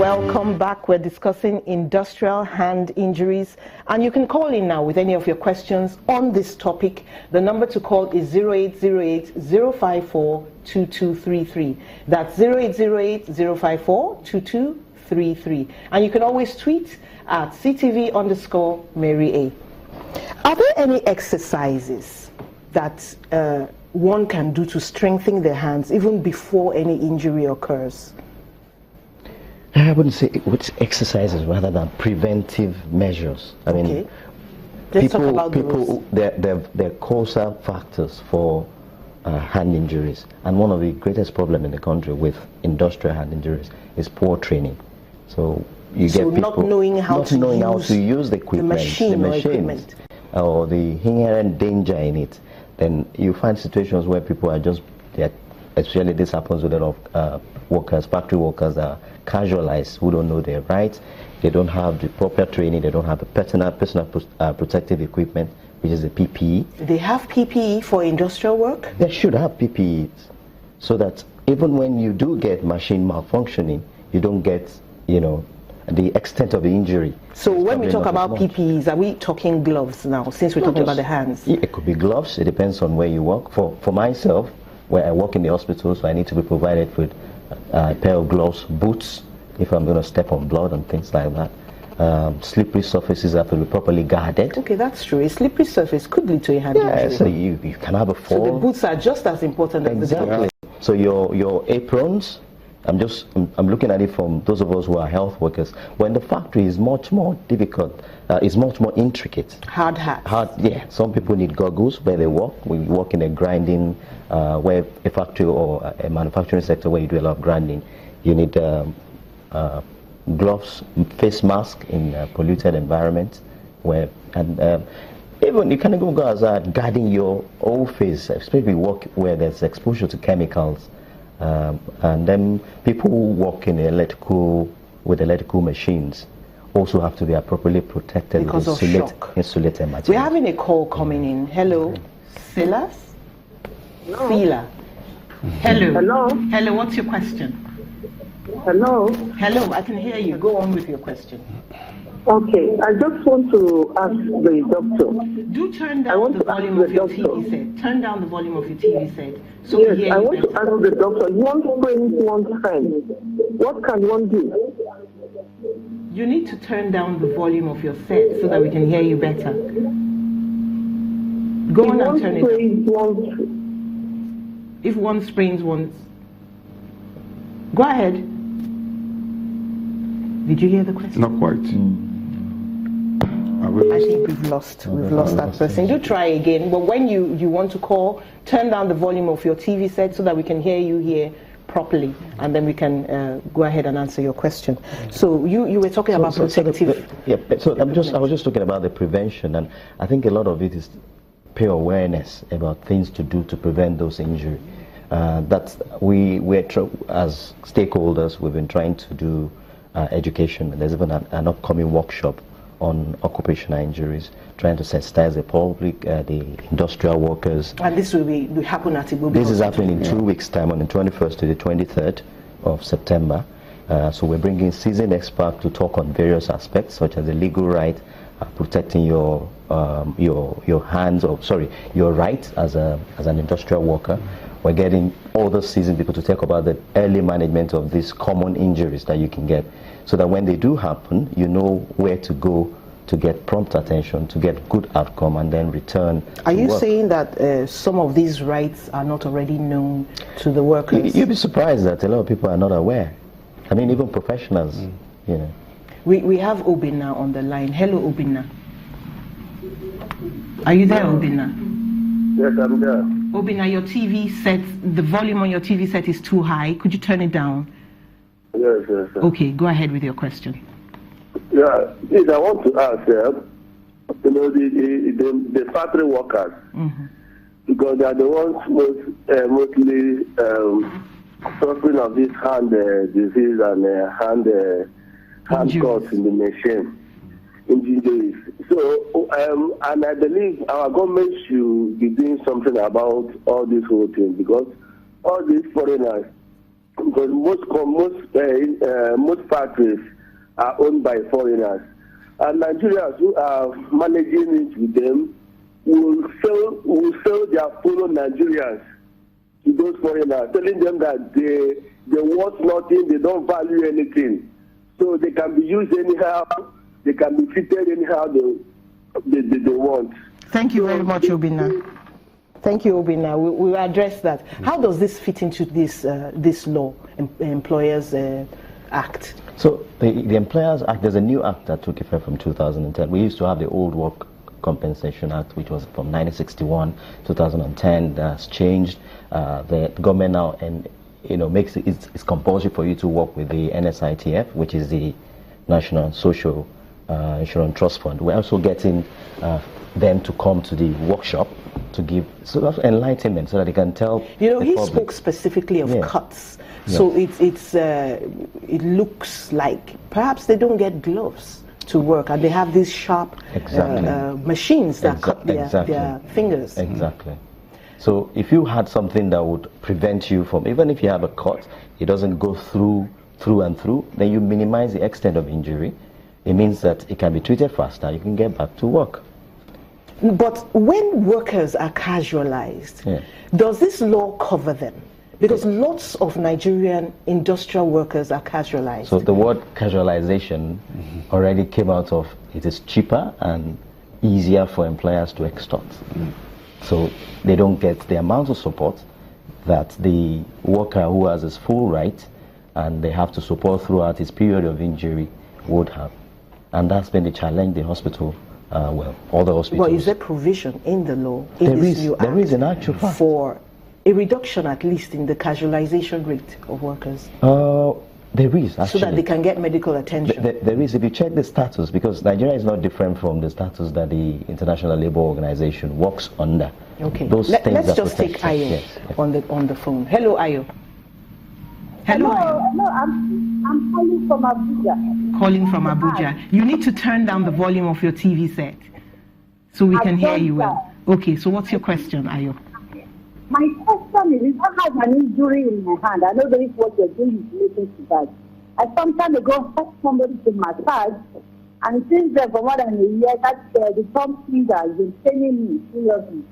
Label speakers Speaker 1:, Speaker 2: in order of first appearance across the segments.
Speaker 1: Welcome back. We're discussing industrial hand injuries, and you can call in now with any of your questions on this topic. The number to call is 0808-054-2233. That's 0808-054-2233. And you can always tweet at CTV_Mary A. Are there any exercises that one can do to strengthen their hands even before any injury occurs?
Speaker 2: I wouldn't say it's exercises rather than preventive measures. I mean, people, they're causal factors for hand injuries, and one of the greatest problems in the country with industrial hand injuries is poor training. So you get people
Speaker 1: not knowing how to
Speaker 2: use the equipment, the machines, or the inherent danger in it. Then you find situations where people are just, especially this happens with a lot of workers, factory workers that are casualized, who don't know their rights. They don't have the proper training. They don't have the personal protective equipment, which is the PPE. They
Speaker 1: have PPE for industrial work?
Speaker 2: They should have PPE, so that even when you do get machine malfunctioning, you don't get, the extent of the injury.
Speaker 1: So when we talk about PPEs, are we talking gloves now, since we're talking about the hands?
Speaker 2: It could be gloves. It depends on where you work. For myself, where I work in the hospital, so I need to be provided with a pair of gloves, boots, if I'm going to step on blood and things like that. Slippery surfaces have to be properly guarded.
Speaker 1: Okay, that's true. A slippery surface could lead to a hand injury.
Speaker 2: So you can have a fall.
Speaker 1: So the boots are just as important as the gloves.
Speaker 2: So your aprons, I'm looking at it from those of us who are health workers. When the factory is much more difficult, it's much more intricate.
Speaker 1: Hard hats.
Speaker 2: Some people need goggles where they work. We work in a grinding, where a factory or a manufacturing sector where you do a lot of grinding. You need gloves, face mask in polluted environments, even you can even go as guarding your whole face, especially work where there's exposure to chemicals. And then people who work in with electrical machines also have to be appropriately protected
Speaker 1: because
Speaker 2: with insulated material.
Speaker 1: We're having a call coming in. Hello, Silas? Sila.
Speaker 3: Hello.
Speaker 1: Hello, what's your question?
Speaker 3: Hello.
Speaker 1: Hello, I can hear you. Go on with your question.
Speaker 3: Okay, I just want to ask the doctor.
Speaker 1: Do turn down the volume of your TV set. Turn down the volume of your TV set. So
Speaker 3: yes, I want to ask the doctor. One sprains one's hand. What can one do?
Speaker 1: You need to turn down the volume of your set so that we can hear you better. Go on and turn it down. If one sprains one's... Go ahead. Did you hear the question?
Speaker 4: Not quite.
Speaker 1: I think we've lost that person. Do try again, but when you want to call, turn down the volume of your TV set so that we can hear you here properly, and then we can go ahead and answer your question. So you were talking about protective.
Speaker 2: I was just talking about the prevention, and I think a lot of it is pure awareness about things to do to prevent those injuries. As stakeholders, we've been trying to do education. There's even an upcoming workshop on occupational injuries, trying to sensitize the public, the industrial workers.
Speaker 1: And this will happen at Igbobi.
Speaker 2: This is happening in 2 weeks' time, on the 21st to the 23rd of September. So we're bringing seasoned experts to talk on various aspects, such as the legal right, protecting your hands, your rights as an industrial worker. We're getting all the seasoned people to talk about the early management of these common injuries that you can get, so that when they do happen, you know where to go to get prompt attention, to get good outcome, and then return to
Speaker 1: Are you
Speaker 2: work.
Speaker 1: saying that some of these rights are not already known to the workers?
Speaker 2: You'd be surprised that a lot of people are not aware. I mean, even professionals,
Speaker 1: We have Obinna on the line. Hello, Obinna. Are you there, Obinna?
Speaker 3: Yes, I'm there.
Speaker 1: Obinna, your TV set, the volume on your TV set is too high. Could you turn it down?
Speaker 3: Yes.
Speaker 1: Okay, go ahead with your question.
Speaker 3: Yeah, yes, I want to ask, the factory workers, because they are the ones mostly suffering of this hand disease and hand cuts in the machine injuries. So, and I believe our government should be doing something about all this whole thing, because all these foreigners because most factories are owned by foreigners, and Nigerians who are managing it with them will sell their fellow Nigerians to those foreigners, telling them that they want nothing, they don't value anything, so they can be used anyhow, they can be treated anyhow they want.
Speaker 1: Thank you very much, Obinna. Thank you, Obinna. We will address that. How does this fit into this law, Employers Act?
Speaker 2: So the Employers Act, there's a new act that took effect from 2010. We used to have the old Work Compensation Act, which was from 1961, 2010. That's changed. The government now makes it's compulsory for you to work with the NSITF, which is the National Social Insurance Trust Fund. We're also getting them to come to the workshop to give sort of enlightenment so that they can tell.
Speaker 1: He spoke specifically of cuts. Yeah. So it looks like perhaps they don't get gloves to work, and they have these sharp machines that cut their fingers.
Speaker 2: Exactly. So if you had something that would prevent you from, even if you have a cut, it doesn't go through and through, then you minimize the extent of injury. It means that it can be treated faster, you can get back to work.
Speaker 1: But when workers are casualized, does this law cover them? Because lots of Nigerian industrial workers are casualized.
Speaker 2: So the word casualization already came out of it is cheaper and easier for employers to extort. So they don't get the amount of support that the worker who has his full right and they have to support throughout his period of injury would have. And that's been the challenge the hospital, all the hospitals.
Speaker 1: But is there provision in the law,
Speaker 2: there is an actual fact,
Speaker 1: for a reduction at least in the casualization rate of workers?
Speaker 2: There is, actually.
Speaker 1: So that they can get medical attention.
Speaker 2: There is, if you check the status, because Nigeria is not different from the status that the International Labour Organization works under.
Speaker 1: Okay, let's just take Ayo on the phone. Hello, Ayo. Hello,
Speaker 4: I'm calling from Abuja.
Speaker 1: Calling from Abuja. You need to turn down the volume of your TV set so we can hear you well. Okay, so what's your question, Ayo?
Speaker 4: My question is, if I have an injury in my hand, I know that is what you're doing is related to that. I some time ago had somebody to massage, and since then for more than a year, that the thumb finger has been paining me seriously.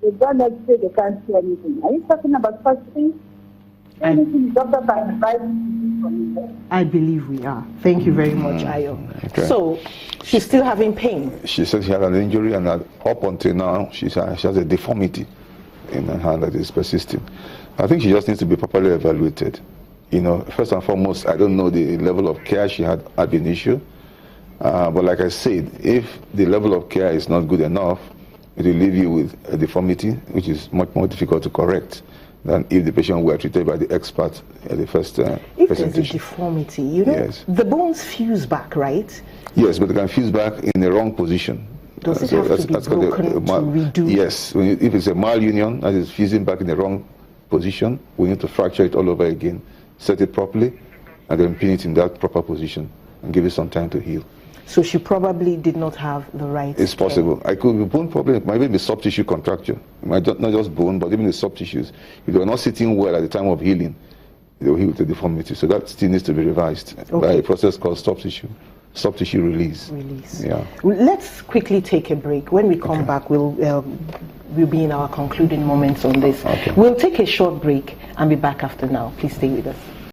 Speaker 4: They don't let say they can't see anything. Are you talking about such things?
Speaker 1: I believe we are. Thank you very much, Ayo. Okay. So, she's still having pain.
Speaker 5: She said she had an injury, and up until now, she has a deformity in her hand that is persisting. I think she just needs to be properly evaluated. First and foremost, I don't know the level of care she had been issued. But like I said, if the level of care is not good enough, it will leave you with a deformity, which is much more difficult to correct than if the patient were treated by the expert at the first
Speaker 1: If there's a deformity,
Speaker 5: yes.
Speaker 1: The bones fuse back, right?
Speaker 5: Yes, but they can fuse back in the wrong position.
Speaker 1: Does it have to be broken to redo?
Speaker 5: Yes, if it's a malunion that is fusing back in the wrong position, we need to fracture it all over again, set it properly, and then pin it in that proper position and give it some time to heal.
Speaker 1: So she probably did not have the right
Speaker 5: It's possible. I could be bone problem. It might be soft tissue contracture. It might not just bone, but even the soft tissues. If they are not sitting well at the time of healing, they will heal with the deformity. So that still needs to be revised by a process called soft tissue release. Yeah.
Speaker 1: Let's quickly take a break. When we come back, we'll be in our concluding moments on this. We'll take a short break and be back after now. Please stay with us.